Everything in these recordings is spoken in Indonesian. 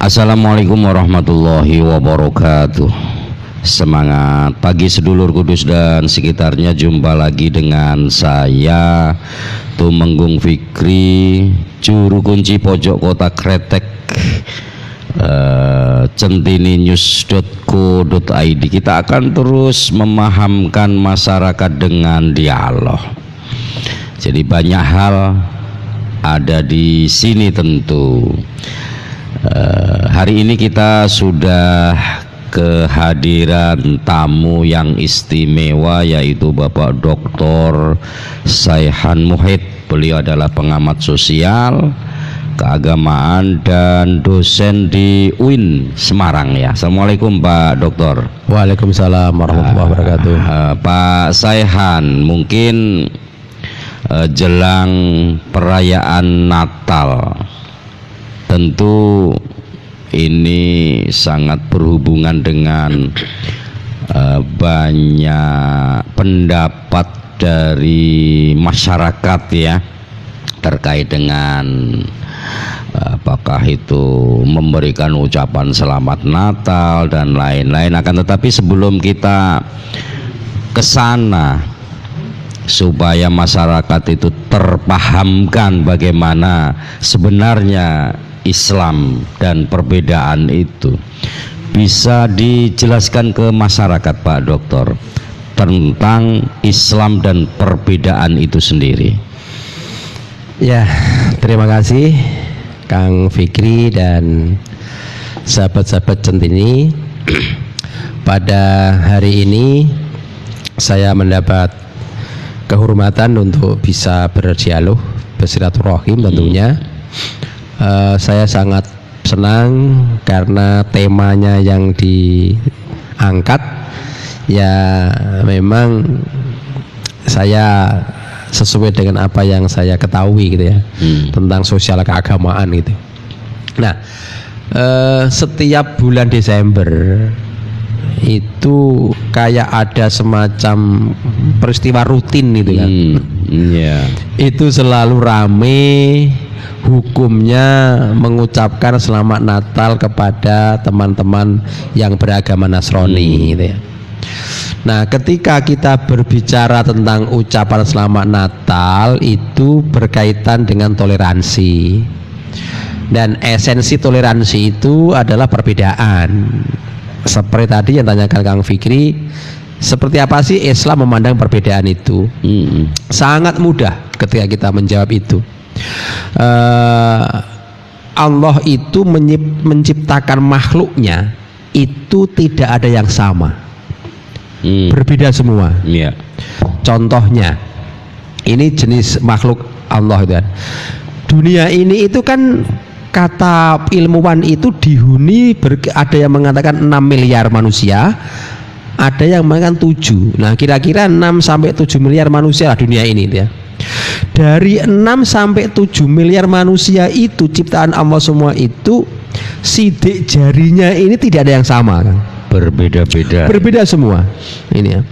Assalamualaikum warahmatullahi wabarakatuh. Semangat pagi sedulur Kudus dan sekitarnya. Jumpa lagi dengan saya Tumenggung Fikri, juru kunci pojok kota Kretek, centininews.co.id. Kita akan terus memahamkan masyarakat dengan dialog. Jadi banyak hal ada di sini tentu. Hari ini kita sudah kehadiran tamu yang istimewa, yaitu Bapak Dr. Saihan Muhid. Beliau adalah pengamat sosial, keagamaan, dan dosen di UIN Semarang ya. Assalamualaikum Pak Dokter. Waalaikumsalam warahmatullahi wabarakatuh. Pak Saihan, mungkin jelang perayaan Natal, tentu ini sangat berhubungan dengan banyak pendapat dari masyarakat ya, terkait dengan apakah itu memberikan ucapan selamat Natal dan lain-lain. Akan tetapi sebelum kita ke sana, supaya masyarakat itu terpahamkan bagaimana sebenarnya Islam dan perbedaan itu, bisa dijelaskan ke masyarakat Pak Dokter tentang Islam dan perbedaan itu sendiri. Ya, terima kasih Kang Fikri dan sahabat-sahabat Centini. Pada hari ini saya mendapat kehormatan untuk bisa berdialog, bersilaturahim tentunya. Saya sangat senang karena temanya yang diangkat ya memang saya sesuai dengan apa yang saya ketahui gitu ya, tentang sosial keagamaan gitu. Nah, setiap bulan Desember itu kayak ada semacam peristiwa rutin gitu kan. Itu selalu rame, hukumnya mengucapkan selamat Natal kepada teman-teman yang beragama Nasrani gitu ya. Nah, ketika kita berbicara tentang ucapan selamat Natal, itu berkaitan dengan toleransi. Dan esensi toleransi itu adalah perbedaan. Seperti tadi yang tanyakan Kang Fikri, seperti apa sih Islam memandang perbedaan itu? Sangat mudah ketika kita menjawab itu. Allah itu menciptakan makhluknya itu tidak ada yang sama, berbeda semua. Contohnya, ini jenis makhluk Allah itu kan. Dunia ini itu kan, kata ilmuwan itu dihuni ada yang mengatakan 6 miliar manusia, ada yang mengatakan 7. Nah, kira-kira 6 sampai 7 miliar manusia lah dunia ini ya. Dari 6 sampai 7 miliar manusia itu, ciptaan Allah semua itu, sidik jarinya ini tidak ada yang sama kan? Berbeda semua ini ya.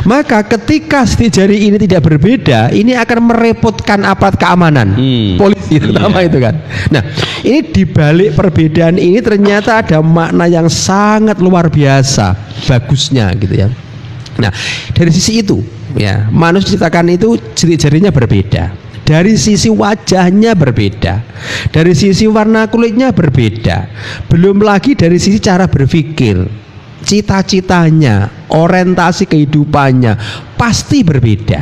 Maka ketika sidik jari ini tidak berbeda, ini akan merepotkan aparat keamanan, polisi terutama itu kan. Nah, ini dibalik perbedaan ini ternyata ada makna yang sangat luar biasa bagusnya gitu ya. Nah, dari sisi itu ya, manusia diciptakan itu sidik jarinya berbeda, dari sisi wajahnya berbeda, dari sisi warna kulitnya berbeda, belum lagi dari sisi cara berpikir, cita-citanya, orientasi kehidupannya pasti berbeda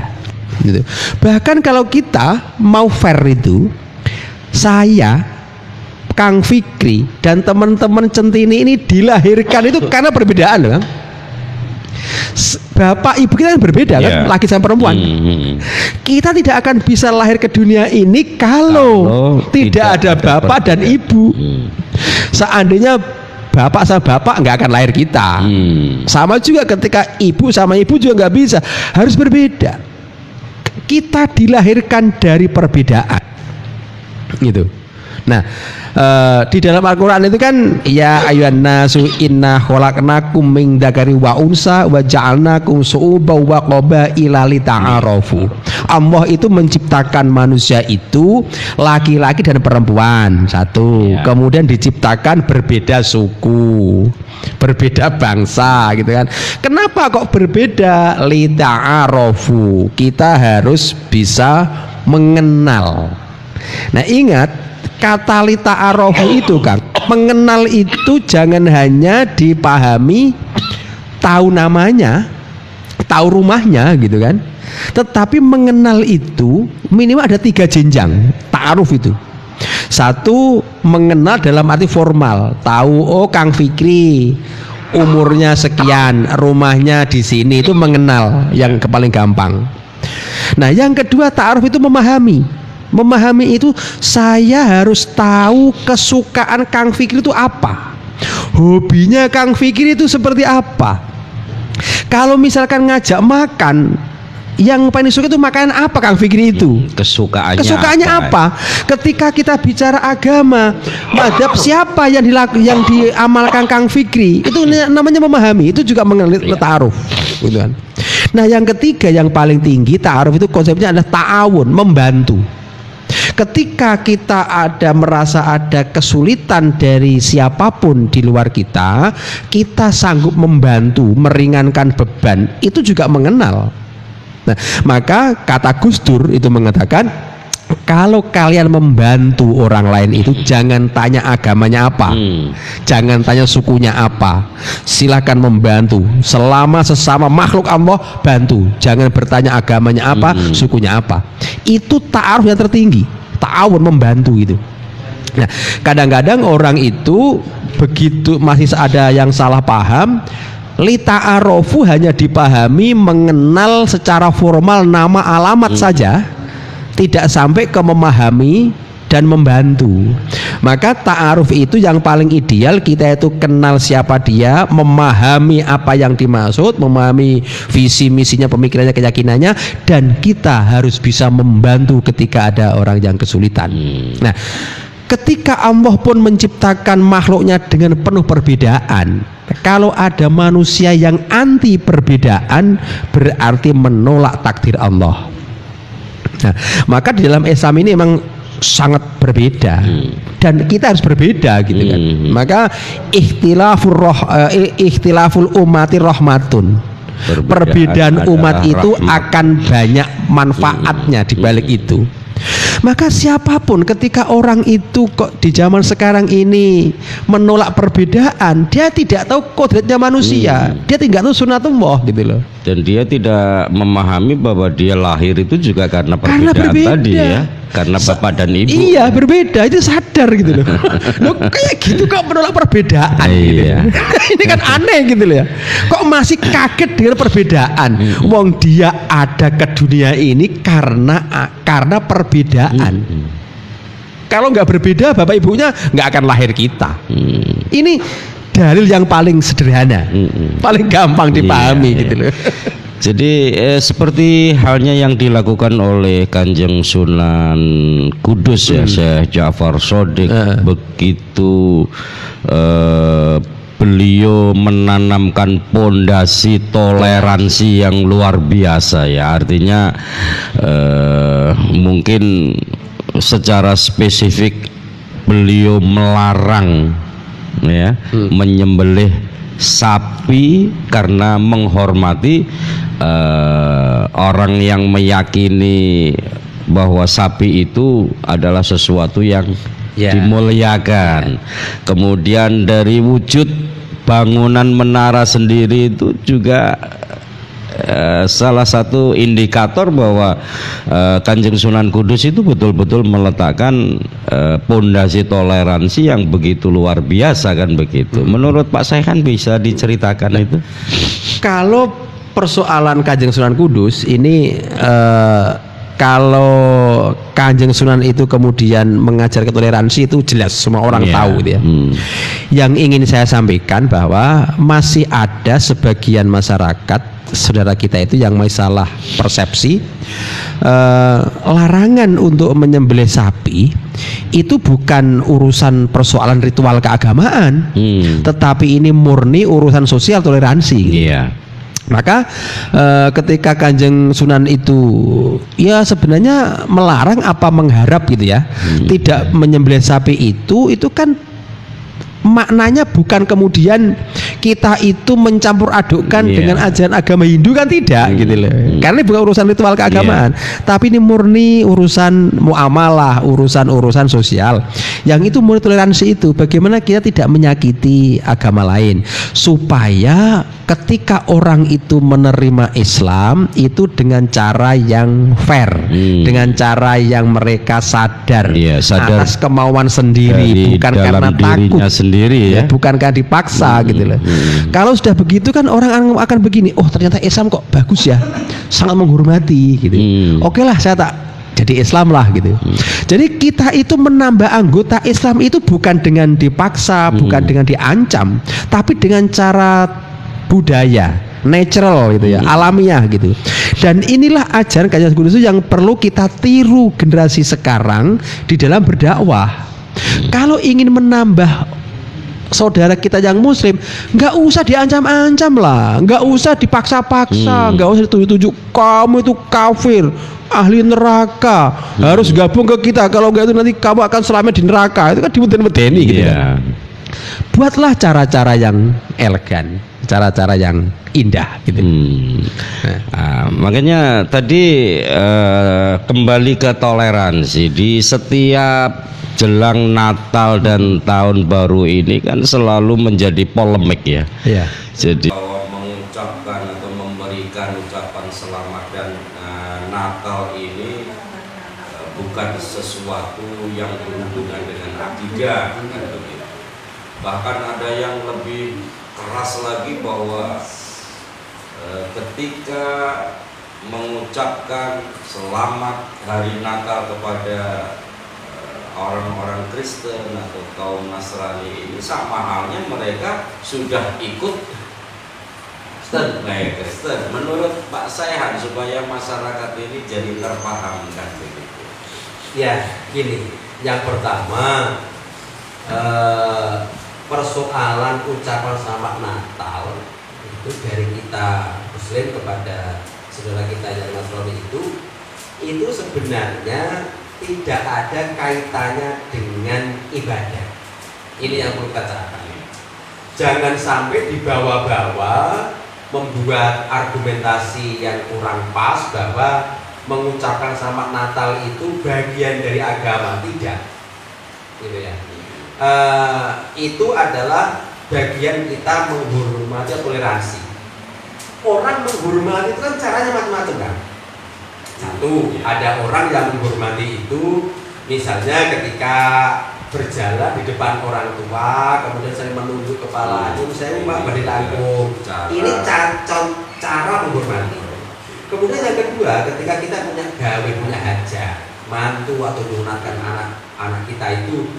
gitu. Bahkan kalau kita mau fair itu, saya, Kang Fikri dan teman-teman Centini ini dilahirkan itu karena perbedaan kan. Bapak ibu kita kan berbeda kan, laki sama perempuan. Kita tidak akan bisa lahir ke dunia ini kalau tidak ada bapak dan ibu. Seandainya bapak sama bapak nggak akan lahir kita. Sama juga ketika ibu sama ibu juga nggak bisa, harus berbeda. Kita dilahirkan dari perbedaan gitu. Nah, di dalam Al-Quran itu kan ya ayuhan nasu inna khalaqnakum min dzakari wa unsa wa ja'alnakum syu'uban wa qabaila lita'arafu. Allah itu menciptakan manusia itu laki-laki dan perempuan satu, kemudian diciptakan berbeda suku, berbeda bangsa gitu kan. Kenapa kok berbeda? Lita'arafu, kita harus bisa mengenal. Nah ingat, kata lita'arafu itu kan, mengenal itu jangan hanya dipahami tahu namanya, tahu rumahnya gitu kan, tetapi mengenal itu minimal ada 3 jenjang ta'aruf itu. Satu, mengenal dalam arti formal, tahu oh Kang Fikri umurnya sekian, rumahnya di sini, itu mengenal yang paling gampang. Nah yang kedua ta'aruf itu memahami. Memahami itu saya harus tahu kesukaan Kang Fikri itu apa, hobinya Kang Fikri itu seperti apa. Kalau misalkan ngajak makan, yang paling suka itu makanan apa Kang Fikri itu? Kesukaannya apa? Ketika kita bicara agama, madhab siapa yang diamalkan Kang Fikri, itu namanya memahami. Itu juga mengenal ta'aruf, gitu kan. Nah yang ketiga yang paling tinggi ta'aruf itu konsepnya adalah ta'awun, membantu. Ketika kita merasa ada kesulitan dari siapapun di luar kita, kita sanggup membantu, meringankan beban, itu juga mengenal. Nah, maka kata Gus Dur itu mengatakan, kalau kalian membantu orang lain itu jangan tanya agamanya apa, jangan tanya sukunya apa, silakan membantu. Selama sesama makhluk Allah, bantu. Jangan bertanya agamanya apa, sukunya apa. Itu ta'aruf yang tertinggi, ta'awun, membantu gitu. Nah, kadang-kadang orang itu begitu masih ada yang salah paham. Lita'arofu hanya dipahami mengenal secara formal nama alamat saja, tidak sampai ke memahami dan membantu. Maka ta'aruf itu yang paling ideal, kita itu kenal siapa dia, memahami apa yang dimaksud, memahami visi misinya, pemikirannya, keyakinannya, dan kita harus bisa membantu ketika ada orang yang kesulitan. Nah, ketika Allah pun menciptakan makhluknya dengan penuh perbedaan, kalau ada manusia yang anti perbedaan, berarti menolak takdir Allah. Nah, maka di dalam Islam ini memang sangat berbeda, dan kita harus berbeda gitu kan. Maka ikhtilaful umati rahmatun, perbedaan umat itu akan banyak manfaatnya di balik itu. Maka siapapun ketika orang itu kok di zaman sekarang ini menolak perbedaan, dia tidak tahu kodratnya manusia, dia tidak tahu sunatullah gitu loh. Dan dia tidak memahami bahwa dia lahir itu juga karena perbedaan tadi ya, karena bapak dan ibu. Iya, berbeda, itu sadar gitu loh. Loh kayak gitu kok menolak perbedaan gitu. Ini kan aneh gitu loh ya. Kok masih kaget dengan perbedaan? Wong dia ada ke dunia ini karena perbedaan. Kalau nggak berbeda, bapak ibunya nggak akan lahir kita. Ini dalil yang paling sederhana, paling gampang dipahami gitu loh. Jadi seperti halnya yang dilakukan oleh Kanjeng Sunan Kudus ya, Syekh Ja'far Shadiq, begitu beliau menanamkan pondasi toleransi yang luar biasa ya. Artinya mungkin secara spesifik beliau melarang ya menyembelih sapi karena menghormati orang yang meyakini bahwa sapi itu adalah sesuatu yang dimuliakan. Kemudian dari wujud bangunan menara sendiri itu juga salah satu indikator bahwa Kanjeng Sunan Kudus itu betul-betul meletakkan pondasi toleransi yang begitu luar biasa kan begitu. Menurut Pak Saihan bisa diceritakan itu? Kalau persoalan Kanjeng Sunan Kudus ini kalau Kanjeng Sunan itu kemudian mengajarkan toleransi itu jelas semua orang tahu gitu ya. Yang ingin saya sampaikan bahwa masih ada sebagian masyarakat saudara kita itu yang masalah persepsi, larangan untuk menyembelih sapi itu bukan urusan persoalan ritual keagamaan, tetapi ini murni urusan sosial toleransi. Iya. Maka ketika Kanjeng Sunan itu ya sebenarnya melarang apa mengharap gitu ya, tidak menyembelih sapi itu kan maknanya bukan kemudian kita itu mencampur adukkan dengan ajaran agama Hindu, kan tidak gitu loh. Karena ini bukan urusan ritual keagamaan, tapi ini murni urusan muamalah, urusan sosial. Yang itu murni toleransi itu. Bagaimana kita tidak menyakiti agama lain supaya ketika orang itu menerima Islam itu dengan cara yang fair, dengan cara yang mereka sadar, sadar atas kemauan sendiri, bukan karena takut sendiri, ya, bukan karena dipaksa gitu loh. Kalau sudah begitu kan orang akan begini, oh ternyata Islam kok bagus ya, sangat menghormati gitu. Oke lah, saya tak jadi Islam lah gitu. Jadi kita itu menambah anggota Islam itu bukan dengan dipaksa, bukan dengan diancam, tapi dengan cara budaya, natural gitu ya, alamiah gitu. Dan inilah ajaran Kanjeng Sunan yang perlu kita tiru generasi sekarang di dalam berdakwah. Kalau ingin menambah saudara kita yang muslim, nggak usah diancam-ancam lah, nggak usah dipaksa-paksa, nggak usah ditunjuk-tunjuk kamu itu kafir, ahli neraka, harus gabung ke kita, kalau nggak itu nanti kamu akan selamat di neraka. Itu kan dimeden-medeni gitu kan. Buatlah cara-cara yang elegan, cara-cara yang indah gitu. Makanya tadi kembali ke toleransi di setiap jelang Natal dan Tahun Baru ini kan selalu menjadi polemik ya. Jadi mengucapkan atau memberikan ucapan selamat dan Natal ini bukan sesuatu yang berhubungan dengan akidah, kan begitu. Bahkan ada yang lebih keras lagi bahwa ketika mengucapkan selamat hari Natal kepada orang-orang Kristen atau kaum Nasrani ini, sama halnya mereka sudah ikut Kristen. Menurut Pak Saihan, supaya masyarakat ini jadi terpahamkan begitu. Ya, gini. Yang pertama, persoalan ucapan selamat Natal itu dari kita Muslim kepada saudara kita yang Nasrani itu sebenarnya tidak ada kaitannya dengan ibadah. Ini yang perlu kita catat. Jangan sampai dibawa-bawa membuat argumentasi yang kurang pas bahwa mengucapkan selamat Natal itu bagian dari agama. Tidak, gitu ya. Itu adalah bagian kita menghormati toleransi. Orang menghormati itu kan caranya macam-macam kan. Satu, ada orang yang menghormati itu misalnya ketika berjalan di depan orang tua, kemudian saya menunduk kepala, saya Mbak berdiri. Ini cara menghormati. Kemudian yang kedua, ketika kita punya gawe, punya hajat, mantu atau nyunatkan anak kita itu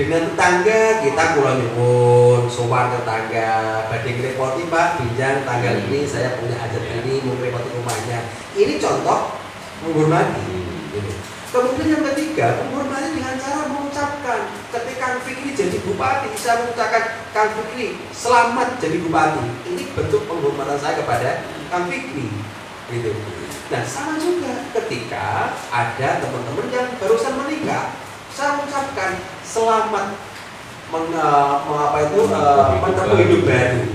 dengan tetangga kita kula nyuwun sowan tetangga badhe ngrepoti Pak pinjang tanggal ini saya punya hajat ini mau ngrepoti rumahnya. Ini contoh menghormati. Kemudian yang ketiga, menghormati dengan cara mengucapkan ketika Kang Fikri jadi bupati, saya mengucapkan Kang Fikri selamat jadi bupati. Ini bentuk penghormatan saya kepada Kang Fikri, gitu. Nah sama juga ketika ada teman-teman yang barusan menikah, saya mengucapkan selamat menempuh hidup baru.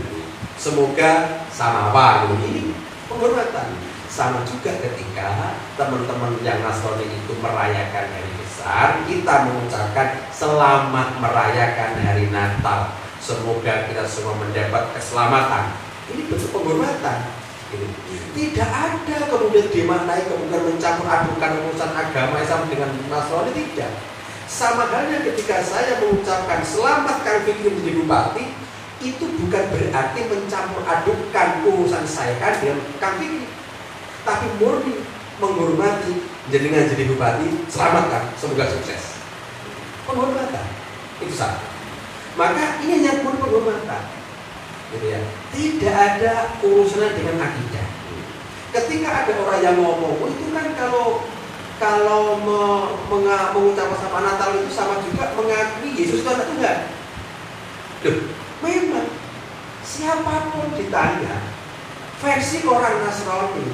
Semoga samawa, gitu. Ini penghormatan. Sama juga ketika teman-teman yang Nasrani itu merayakan hari besar, kita mengucapkan selamat merayakan hari Natal. Semoga kita semua mendapat keselamatan. Ini bentuk penghormatan. Tidak ada kemudian dimaknai kemudian mencampur adukan urusan agama Islam dengan Nasrani, tidak. Sama halnya ketika saya mengucapkan selamat Kang Fikri menjadi bupati, itu bukan berarti mencampur adukan urusan saya dengan Kang Fikri, tapi murni menghormati jenengan jadi bupati, selamat Kang, semoga sukses. Penghormatan itu satu. Maka ini yang murni penghormatan, gitu ya. Tidak ada urusan dengan akidah. Ketika ada orang yang ngomong, "Oh, itu kan kalau mengucapkan sama Natal itu sama juga mengakui Yesus itu anak Tuhan." Loh, memang siapapun ditanya versi orang Nasrani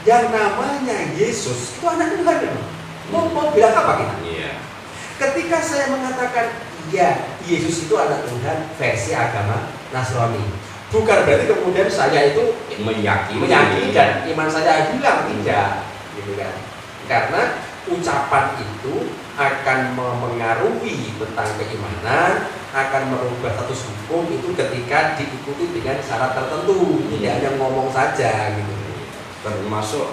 yang namanya Yesus itu anak Tuhan ya? Mau bilang apa kita? Iya. Ketika saya mengatakan ya Yesus itu anak Tuhan versi agama Nasrani, bukan berarti kemudian saya itu meyakini dan iman saya hilang, tidak, gitu kan? Karena ucapan itu akan mengaruhi tentang keimanan, akan merubah status hukum itu ketika diikuti dengan syarat tertentu, tidak hanya ngomong saja, gitu. Termasuk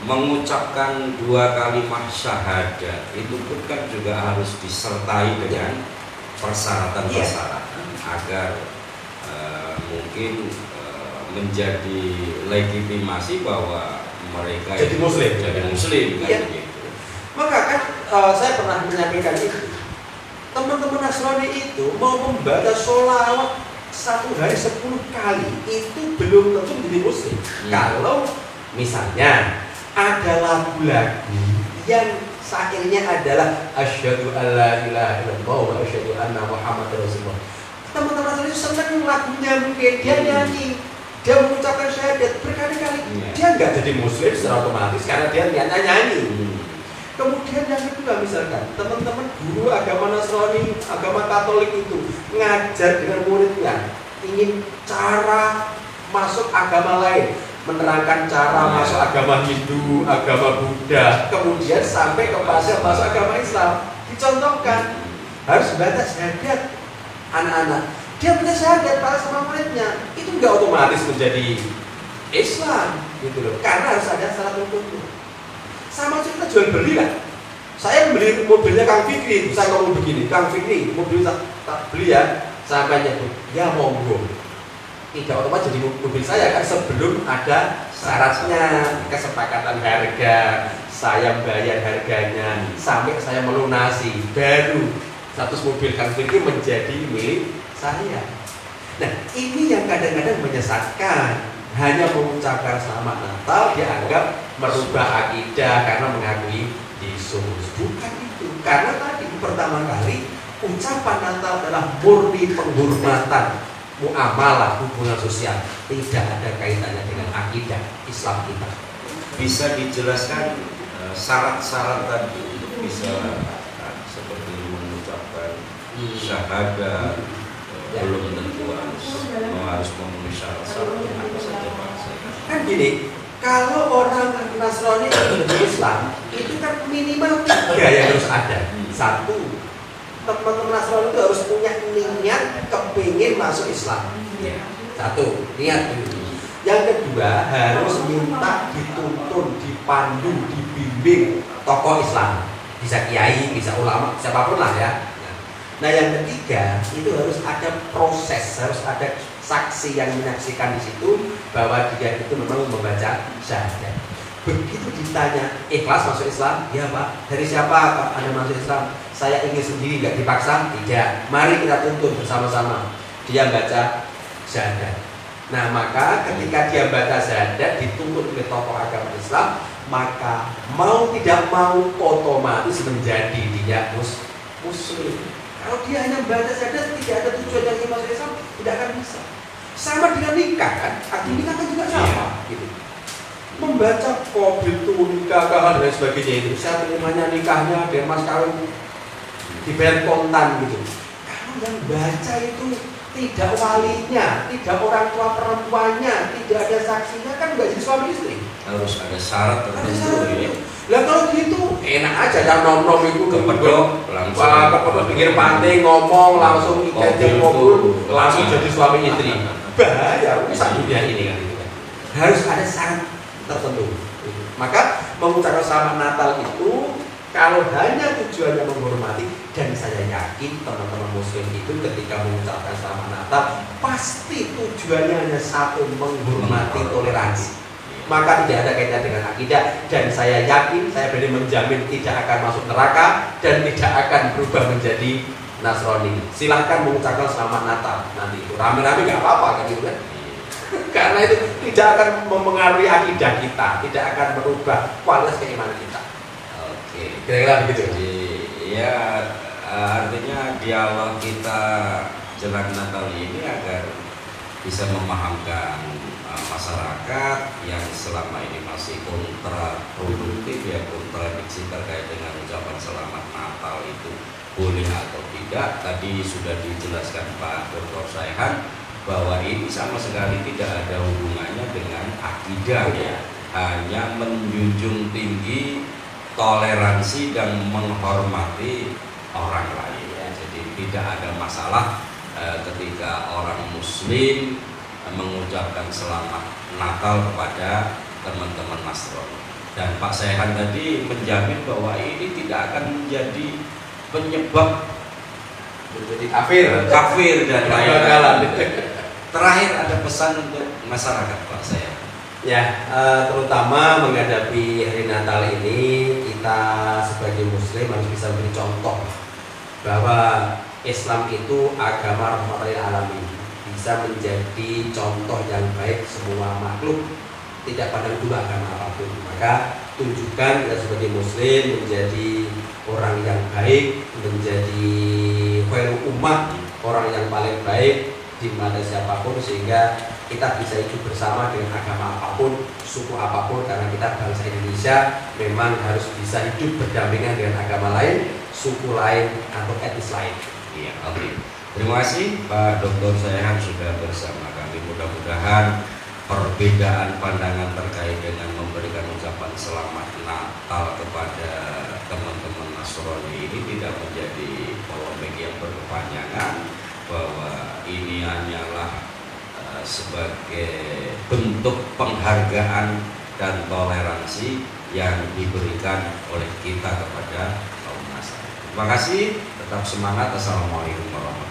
mengucapkan 2 kalimat syahadat itu pun kan juga harus disertai dengan persyaratan-persyaratan agar mungkin menjadi legitimasi bahwa mereka jadi muslim kan iya. gitu. Maka kan saya pernah menyampaikan itu, teman-teman Nasrani itu mau membaca sholawat 1 hari 10 kali itu belum tentu menjadi muslim. Kalau misalnya ada lagu-lagu yang akhirnya adalah asyhadu alla ilaha illallah wa asyhadu anna muhammadar rasulullah, teman-teman Nasrani itu senang lagunya, mungkin dia nyanyi, dia mengucapkan syahadat berkali-kali, dia nggak jadi muslim secara otomatis karena dia niatnya nyanyi. Kemudian yang kedua, misalkan teman-teman guru agama Nasrani, agama Katolik itu ngajar dengan muridnya ingin cara masuk agama lain, menerangkan cara masuk agama Hindu, agama Buddha, kemudian sampai ke fase masuk agama Islam, dicontohkan harus baca syahadat anak-anak. Dia baca syahadat para sama muridnya, itu nggak otomatis menjadi Islam, gitu loh, karena harus ada syarat tertentu. Sama kita jual beli lah. Saya beli mobilnya Kang Fikri, saya ngomong begini, Kang Fikri, mobil tak beli ya, sampai nyebut, ya monggo. Tidak otomatis jadi mobil saya kan sebelum ada syaratnya, kesepakatan harga, saya bayar harganya, sampai saya melunasi, baru status mobil Kang Fikri menjadi milik saya. Nah, ini yang kadang-kadang menyesatkan. Hanya mengucapkan selamat Natal dianggap merubah akidah karena mengakui Yesus. Bukan itu. Karena tadi pertama kali ucapan Natal adalah murni penghormatan, muamalah, hubungan sosial, tidak ada kaitannya dengan akidah Islam kita. Bisa dijelaskan syarat-syarat tadi untuk bisa seperti mengucapkan syahadat, belum tentu harus memenuhi syarat-syarat apa saja Pak? Kan gini, kalau orang Nasrani menuju Islam itu kan minimal 3 yang harus ada. 1, teman-teman Nasrani itu harus punya niat kepingin masuk Islam. 1, niat dulu. Yang kedua, harus minta dituntun, dipandu, dibimbing tokoh Islam, bisa kiai, bisa ulama, siapapun lah ya. Nah, yang ketiga itu harus ada proses, harus ada saksi yang menyaksikan di situ bahwa dia itu memang membaca syahadat. Begitu ditanya, ikhlas masuk Islam? Ya Pak. Dari siapa Pak Anda masuk Islam? Saya ingin sendiri, nggak dipaksa? Tidak. Mari kita tuntun bersama-sama. Dia baca syahadat. Nah, maka ketika dia baca syahadat dituntut oleh tokoh agama Islam, maka mau tidak mau otomatis menjadi dia muslim. Kalau dia hanya membaca syahadat tidak ada tujuan yang ingin masuk Islam, tidak akan bisa. Sama dengan nikah kan, akad nikah kan juga sama, gitu. Membaca kobil tuh nikah dan sebagainya itu, saya terimanya nikahnya biar mas kawin dibayar kontan gitu. Kalau yang baca itu tidak walinya, tidak orang tua perempuannya, tidak ada saksinya, kan nggak jadi suami istri. Harus ada syarat tertentu ya. Lah kalau gitu enak aja yang nom-nom itu kepedok langsung kepedok pinggir pantai ngomong langsung ikan mobil langsung jadi suami istri. Bahaya rusak dunia ini kan itu kan. Harus ada syarat tertentu. Maka mengucapkan selamat Natal itu kalau hanya tujuannya menghormati, dan saya yakin teman-teman muslim itu ketika mengucapkan selamat Natal pasti tujuannya hanya satu, menghormati, toleransi. Maka tidak ada kaitan dengan akidah, dan saya yakin, saya berani menjamin tidak akan masuk neraka dan tidak akan berubah menjadi Nasrani. Silahkan mengucapkan selamat Natal nanti itu rame-rame nggak apa-apa kan gitu kan. Karena itu tidak akan mempengaruhi akidah kita, tidak akan merubah kualitas keimanan kita. Oke. Kira-kira begitu. Jadi ya artinya dialog kita jelang Natal ini agar bisa memahamkan masyarakat yang selama ini masih kontraproduktif, ya kontradiksi terkait dengan ucapan selamat Natal itu boleh atau tidak. Tadi sudah dijelaskan Pak Dr. Saihan bahwa ini sama sekali tidak ada hubungannya dengan akidah, ya, hanya menjunjung tinggi toleransi dan menghormati orang lain, ya. Jadi tidak ada masalah ketika orang Muslim mengucapkan selamat Natal kepada teman-teman Nasrani. Dan Pak Saihan tadi menjamin bahwa ini tidak akan menjadi penyebab Menjadi kafir dan lain-lain. Terakhir ada pesan untuk masyarakat Pak Saihan. Ya, terutama menghadapi hari Natal ini, kita sebagai Muslim harus bisa memberi contoh bahwa Islam itu agama rahmatan lil alamin, bisa menjadi contoh yang baik semua makhluk, tidak pandang bulu agama apapun. Maka tunjukkan kita sebagai Muslim menjadi orang yang baik, menjadi khairul ummah, orang yang paling baik di mata siapapun, sehingga kita bisa hidup bersama dengan agama apapun, suku apapun, karena kita bangsa Indonesia memang harus bisa hidup berdampingan dengan agama lain, suku lain atau etnis lain. Iya, oke. Terima kasih Pak Dr. Saihan sudah bersama kami. Mudah-mudahan perbedaan pandangan terkait dengan memberikan ucapan selamat Natal kepada teman-teman Nasrani ini tidak menjadi polemik yang berkepanjangan, bahwa ini hanyalah sebagai bentuk penghargaan dan toleransi yang diberikan oleh kita kepada kaum Nasrani. Terima kasih, tetap semangat. Assalamualaikum warahmatullahi wabarakatuh.